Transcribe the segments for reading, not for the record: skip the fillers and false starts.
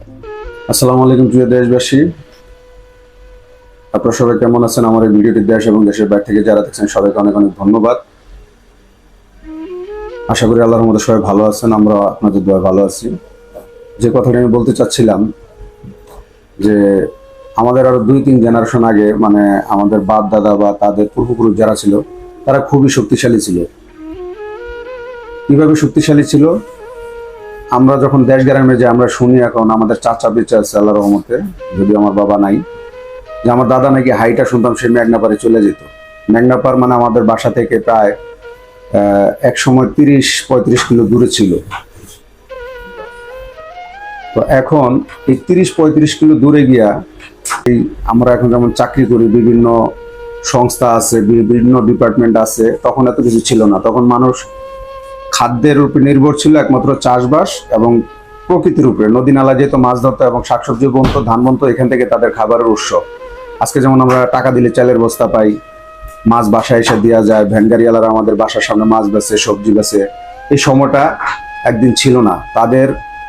আসসালামু আলাইকুম প্রিয় দেশবাসী, আপনারা সবাই কেমন আছেন? আমার এই ভিডিওটি দেশ এবং দেশের বাইরে থেকে যারা দেখছেন সবাইকে অনেক অনেক ধন্যবাদ। আশা করি আল্লাহর রহমতে সবাই ভালো আছেন, আমরা আপনাদের দোয়ায় ভালো আছি। যে কথাটা আমি বলতে চাচ্ছিলাম যে আমাদের আরো 2-3 জেনারেশন আগে, মানে আমাদের বাপ দাদা বা তাদের পূর্বপুরুষ যারা ছিল তারা খুবই শক্তিশালী ছিল। কিভাবে শক্তিশালী ছিল? আমরা যখন দেশ গ্রামে যে আমরা শুনি, এখন আমাদের চাচা বেঁচে আছে আল্লাহর রহমতে, যদিও আমার বাবা নাই, যে আমার দাদা নাকি হাইটা শুনতাম সে মেঘনাপাড়ে চলে যেত। মেঘনাপাড় মানে আমাদের বাসা থেকে প্রায় এক সময় 30-35 কিলো দূরে ছিল। তো এখন এই 30-35 কিলো দূরে গিয়া এই আমরা এখন যেমন চাকরি করি, বিভিন্ন সংস্থা আছে, বিভিন্ন ডিপার্টমেন্ট আছে, তখন এত কিছু ছিল না। তখন মানুষ খাদ্যের উপর নির্ভর ছিল, একমাত্র চাষবাস এবং প্রকৃতির উপরে। নদী নালা যেত, মাছ ধরতো এবং শাকসবজি বনতো, ধান বনতো, এখান থেকে তাদের খাবারের উৎস। আজকে যেমন আমরা টাকা দিলে চালের বস্তা পাই, মাছ বাসায় এসে দেওয়া যায়, ভ্যান গাড়িওয়ালারা আমাদের বাসার সামনে মাছ বেচে, সবজি বেচে। এই সময়টা একদিন ছিল না, তাদের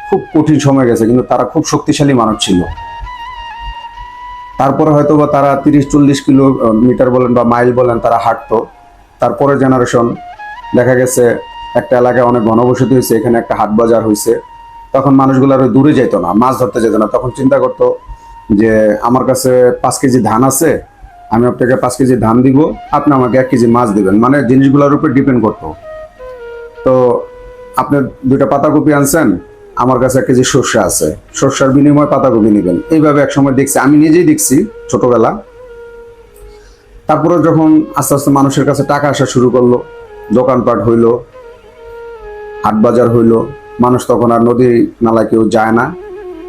খুব কঠিন সময় গেছে, কিন্তু তারা খুব শক্তিশালী মানুষ ছিল। তারপরে হয়তো বা তারা 30-40 কিলোমিটার বলেন বা মাইল বলেন তারা হাঁটতো। তারপরে জেনারেশন দেখা গেছে একটা এলাকায় অনেক ঘনবসতি হয়েছে, এখানে একটা হাট বাজার হয়েছে, তখন মানুষগুলো আর দূরে যেত না, মাছ ধরতে যেত না। তখন চিন্তা করতো যে আমার কাছে 5 কেজি ধান আছে, আমি আপনাকে 5 কেজি ধান দিব, আপনি আমাকে 1 কেজি মাছ দিবেন, মানে জিনিসগুলোর উপর ডিপেন্ড করতো। তো আপনি 2টা পাতাকপি আনছেন, আমার কাছে 1 কেজি সর্ষে আছে, সর্ষার বিনিময়ে পাতাকপি নেবেন। এইভাবে একসময় দেখছি, আমি নিজেই দেখছি ছোটবেলা। তারপরে যখন আস্তে আস্তে মানুষের কাছে টাকা আসা শুরু করলো, দোকানপাট হইলো, হাট বাজার হইলো, মানুষ তখন আর নদী নালায় কেউ যায় না।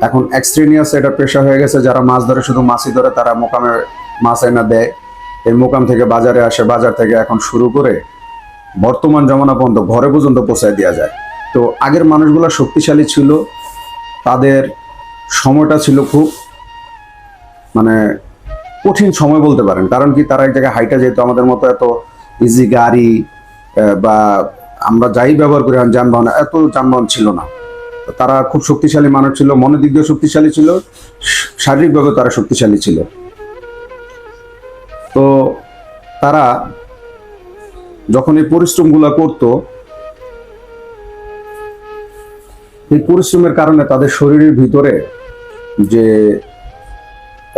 এখন এক্সট্রিনিয়াস এটা পেশা হয়ে গেছে, যারা মাছ ধরে শুধু মাছই ধরে, তারা মোকামে মাছ এনে দেয়, এই মোকাম থেকে বাজারে আসে, বাজার থেকে এখন শুরু করে বর্তমান জমানা পর্যন্ত ঘরে পর্যন্ত পৌঁছায় দেওয়া যায়। তো আগের মানুষগুলো শক্তিশালী ছিল, তাদের সময়টা ছিল খুব, মানে কঠিন সময় বলতে পারেন। কারণ কি, তারা এক জায়গায় হাইটা যেত, আমাদের মতো এত ইজি গাড়ি বা আমরা যাই ব্যবহার করি এখন যানবাহন, এত যানবাহন ছিল না। তারা খুব শক্তিশালী মানুষ ছিল, মনের দিক দিয়ে শক্তিশালী ছিল, শারীরিকভাবে তারা শক্তিশালী ছিল। তো তারা যখন এই পরিশ্রমগুলো করত, এই পরিশ্রমের কারণে তাদের শরীরের ভিতরে যে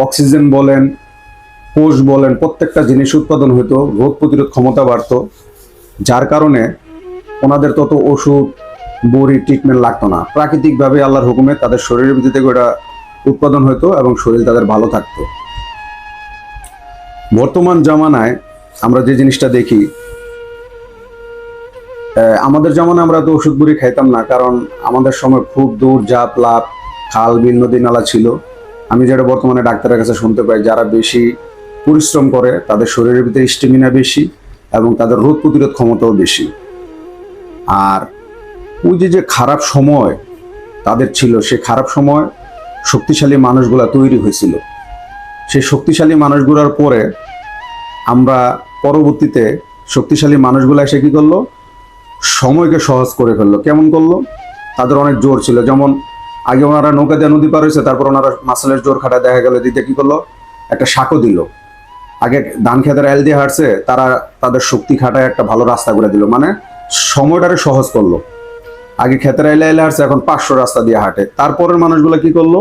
অক্সিজেন বলেন, কোষ বলেন, প্রত্যেকটা জিনিস উৎপাদন হইতো, রোগ প্রতিরোধ ক্ষমতা বাড়তো, যার কারণে ওনাদের তত ওষুধ বড়ি ট্রিটমেন্ট লাগতো না। প্রাকৃতিকভাবে আল্লাহর হুকুমে তাদের শরীরের ভিতর থেকে ওটা উৎপাদন হইতো এবং শরীর তাদের ভালো থাকতো। বর্তমান জামানায় আমরা যে জিনিসটা দেখি, আমাদের জামানায় আমরা তো ওষুধ বড়ি খাইতাম না, কারণ আমাদের সময় খুব দূর জাপ লাভ, খাল বিল নদী নালা ছিল। আমি যেটা বর্তমানে ডাক্তারের কাছে শুনতে পাই, যারা বেশি পরিশ্রম করে তাদের শরীরের ভিতরে স্টেমিনা বেশি এবং তাদের রোগ প্রতিরোধ ক্ষমতাও বেশি। আর ওই যে খারাপ সময় তাদের ছিল, সে খারাপ সময় শক্তিশালী মানুষগুলা তৈরি হয়েছিল। সেই শক্তিশালী মানুষগুলোর পরে আমরা পরবর্তীতে শক্তিশালী মানুষগুলা এসে কি করলো, সময়কে সহজ করে ফেললো। কেমন করলো? তাদের অনেক জোর ছিল, যেমন আগে ওনারা নৌকা দিয়ে নদী পার হয়েছে, তারপর ওনারা মাসেলের জোর খাটায়, দেখা গেল দিতে কি করলো, একটা সাঁকো দিল। আগে ধান খেতের এল দিয়ে হাঁটছে, তারা তাদের শক্তি খাটায় একটা ভালো রাস্তা করে দিল, মানে সময়টারে সহজ করলো। আগে ক্ষেতের এলে এলে হাঁটছে, এখন 500 রাস্তা দিয়ে হাঁটে। তারপরের মানুষগুলো কি করলো,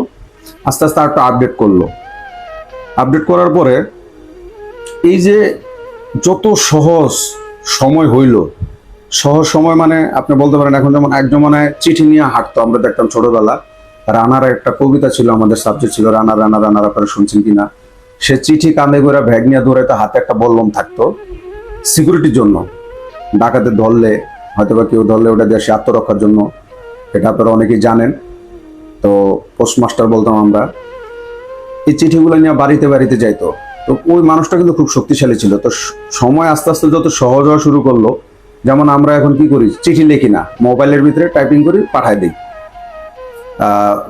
আস্তে আস্তে একটা আপডেট করলো। আপডেট করার পরে এই যে যত সহজ সময় হইল, সহজ সময় মানে আপনি বলতে পারেন এখন যেমন এক জমানায় চিঠি নিয়ে হাঁটতো, আমরা দেখতাম ছোটবেলা। রানার একটা কবিতা ছিল, আমাদের সাবজেক্ট ছিল রানা রানা রানার, আপনারা শুনছেন কিনা। সে চিঠি কাঁধে করে ব্যাগ নিয়ে দৌড়াইতো, হাতে একটা বল্লম থাকতো সিকিউরিটির জন্য, ডাকাতে ধরলে হয়তো বা কেউ ধরলে ওটা দিয়ে সে আত্মরক্ষার জন্য, এটা আপনারা অনেকেই জানেন। তো পোস্টমাস্টার বলতাম আমরা। এই চিঠিগুলো নিয়ে বাড়িতে বাড়িতে যাইতো। তো ওই মানুষটা কিন্তু খুব শক্তিশালী ছিল। তো সময় আস্তে আস্তে যত সহজ হওয়া শুরু করলো, যেমন আমরা এখন কি করি, চিঠি লিখি না, মোবাইলের ভিতরে টাইপিং করি, পাঠায় দিই।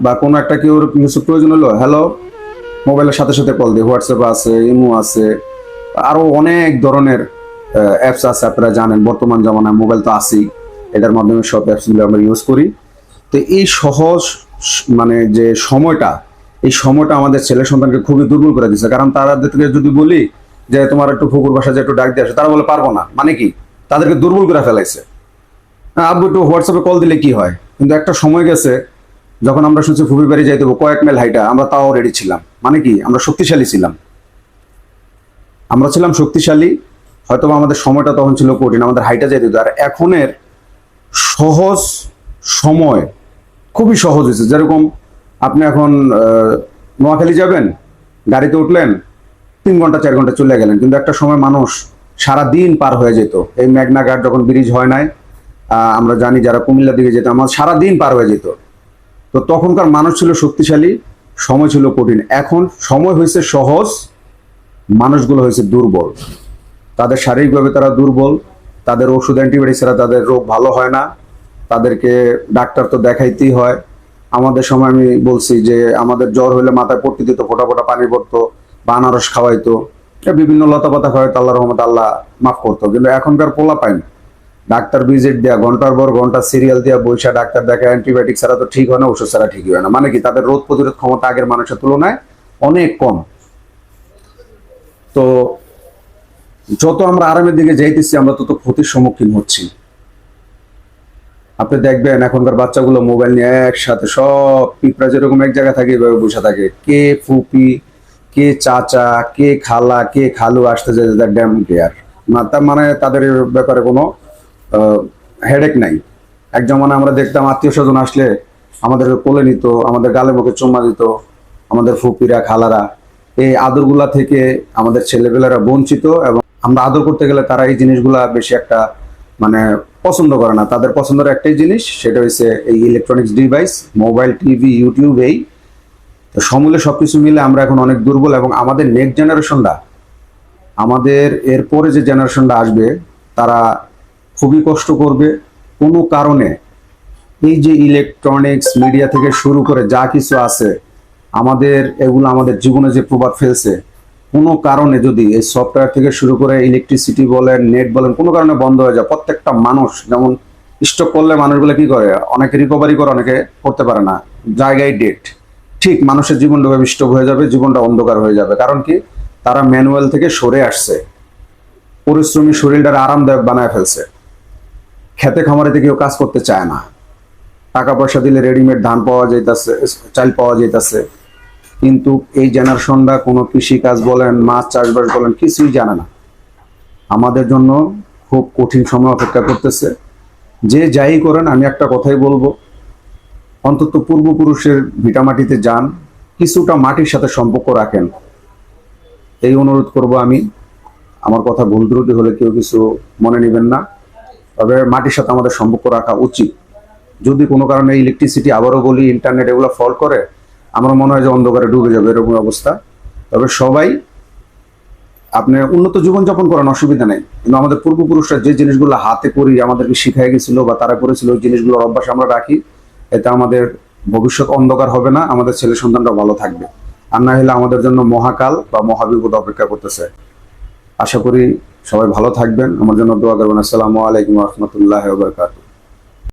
বা কোনো একটা কেউ কিছু প্রয়োজন হলো, হ্যালো, মোবাইলের সাথে সাথে কল দিই। হোয়াটসঅ্যাপ আছে, ইমো আছে, আরো অনেক ধরনের অ্যাপস আছে, আপনারা জানেন বর্তমান জামানায় মোবাইল তো আছেই, এটার মাধ্যমে সব অ্যাপসগুলো আমরা ইউজ করি। তো এই সহজ মানে যে সময়টা, এই সময়টা আমাদের ছেলে সন্তানকে খুবই দুর্বল করে দিচ্ছে। কারণ তাদেরকে যদি বলি যে তোমার একটু পুকুর বাসা যে একটু ডাক দিয়ে আসে, তারা বলে পারবো না। মানে কি, তাদেরকে দুর্বল করে ফেলাইছে। আব্বু একটু হোয়াটসঅ্যাপে কল দিলে কি হয়, কিন্তু একটা সময় গেছে যখন আমরা শুনছি ফুফি বাড়ি যাইতে হবে কয়েক মাইল হাইটা, আমরা তাও রেডি ছিলাম। মানে কি, আমরা শক্তিশালী ছিলাম, আমরা ছিলাম শক্তিশালী। হয়তো আমাদের সময়টা তখন ছিল কঠিন, আমাদের হাইটা যাইতে হতো। আর এখনের সহজ সময় খুবই সহজ হয়েছে। যেরকম আপনি এখন নোয়াখালী যাবেন, গাড়িতে উঠলেন, 3 ঘন্টা 4 ঘন্টা চলে গেলেন। কিন্তু একটা সময় মানুষ সারা দিন পার হয়ে যেত। এই মেঘনা ঘাট যখন ব্রিজ হয় নাই, আমরা জানি যারা কুমিল্লার দিকে যেত, আমার সারা দিন পার হয়ে যেত। তো তখনকার মানুষ ছিল শক্তিশালী, সময় ছিল কঠিন। এখন সময় হয়েছে সহজ, মানুষগুলো হয়েছে দুর্বল। তাদের শারীরিকভাবে তারা দুর্বল, তাদের ওষুধ অ্যান্টিবায়োটিক ছাড়া তাদের রোগ ভালো হয় না, তাদেরকে ডাক্তার তো দেখাইতেই হয়। আমাদের সময় আমি বলছি যে আমাদের জ্বর হলে মাথায় পট্টি দিত, ফোটা ফোটা পানি পড়তো, বা আনারস খাওয়াইতো, বিভিন্ন লতা পাতা খাওয়াইতো, আল্লাহ রহমত আল্লাহ মাফ করতো। কিন্তু এখনকার পোলা পাইন ডাক্তার ভিজিট দেয়া, ঘন্টার পর ঘন্টা সিরিয়াল দেওয়া, বৈশা ডাক্তার দেখা, অ্যান্টিবায়োটিক ছাড়া তো ঠিক হয় না, ওষুধ ছাড়া ঠিকই হয় না। মানে কি, তাদের রোগ প্রতিরোধ ক্ষমতা আগের মানুষের তুলনায় অনেক কম। তো যত আমরা আরামের দিকে যাইতেছি, আমরা তত ক্ষতির সম্মুখীন হচ্ছি। আপনি দেখবেন এখনকার বাচ্চাগুলো মোবাইল নিয়ে একসাথে, সব পিঁপড়া যেরকম এক জায়গায় থাকে এভাবে বসে থাকে। কে ফুপি, কে চাচা, কে খালা, কে খালু আসতে যায়, ড্যাম কেয়ার। তার মানে তাদের ব্যাপারে কোনো হেডেক নাই। এক জমানে আমরা দেখতাম আত্মীয় স্বজন আসলে আমাদের কোলে নিত, আমাদের গালে মুখে চুম্মা দিত, আমাদের ফুপিরা খালারা। এই আদরগুলা থেকে আমাদের ছেলেপেলেরা বঞ্চিত, এবং আমরা আদর করতে গেলে তারা এই জিনিসগুলা বেশি একটা মানে পছন্দ করে না। তাদের পছন্দের একটাই জিনিস, সেটা হচ্ছে এই electronics device, mobile, TV, YouTube. এই তো সমূলে সবকিছু মিলে আমরা এখন অনেক দুর্বল। এবং আমাদের নেক্সট জেনারেশনটা, আমাদের এরপরে যে জেনারেশনটা আসবে, তারা খুবই কষ্ট করবে। কোনো কারণে এই যে ইলেকট্রনিক্স মিডিয়া থেকে শুরু করে যা কিছু আছে, আমাদের এগুলো আমাদের জীবনে যে প্রভাব ফেলছে, কোনো কারণে যদি এই সফটওয়্যার থেকে শুরু করে ইলেকট্রিসিটি বলেন, নেট বলেন, কোনো কারণে বন্ধ হয়ে যায়, প্রত্যেকটা মানুষ যেমন স্টক করলে মানুষগুলো কি করে, অনেকে রিকভারি করে, অনেকে করতে পারে না, জায়গায় ডেট। ঠিক মানুষের জীবনটা স্টপ হয়ে যাবে, জীবনটা অন্ধকার হয়ে যাবে। কারণ কি, তারা ম্যানুয়াল থেকে সরে আসছে, পরিশ্রমী শরীরটা আরামদায়ক বানায় ফেলছে। খেতে খামারেতে কেউ কাজ করতে চায় না, টাকা পয়সা দিলে রেডিমেড ধান পাওয়া যাইতেছে, চাল পাওয়া যাইতেছে। কিন্তু এই জেনারেশনটা কোনো কৃষি কাজ বলেন, মাছ চাষবাস বলেন, কিছুই জানে না। আমাদের জন্য খুব কঠিন সময় অপেক্ষা করতেছে। যে যাই করেন, আমি একটা কথাই বলবো, অন্তত পূর্বপুরুষের ভিটামাটিতে যান, কিছুটা মাটির সাথে সম্পর্ক রাখেন, এই অনুরোধ করব আমি। আমার কথা ভুল ত্রুটি হলে কেউ কিছু মনে নেবেন না, তবে মাটির সাথে আমাদের সম্পর্ক রাখা উচিত। যদি কোনো কারণে ইলেকট্রিসিটি, আবারও বলি, ইন্টারনেট এগুলো ফল্ট করে, আমার মনে হয় যে অন্ধকারে ডুবে যাবে, এরকম অবস্থা। তবে সবাই আপনি উন্নত জীবনযাপন করেন, অসুবিধা নেই। কিন্তু আমাদের পূর্বপুরুষরা যে জিনিসগুলো হাতে করি আমাদেরকে শিখাই গেছিল বা তারা করেছিল, ওই জিনিসগুলোর অভ্যাস আমরা রাখি। এতে আমাদের ভবিষ্যৎ অন্ধকার হবে না, আমাদের ছেলে সন্তানরা ভালো থাকবে। আর না হলে আমাদের জন্য মহাকাল বা মহাবিপদ অপেক্ষা করতেছে। আশা করি সবাই ভালো থাকবেন, আমার জন্য দোয়া করবেন। আসসালামু আলাইকুম রহমতুল্লাহ ওয়া বারাকাতুহু।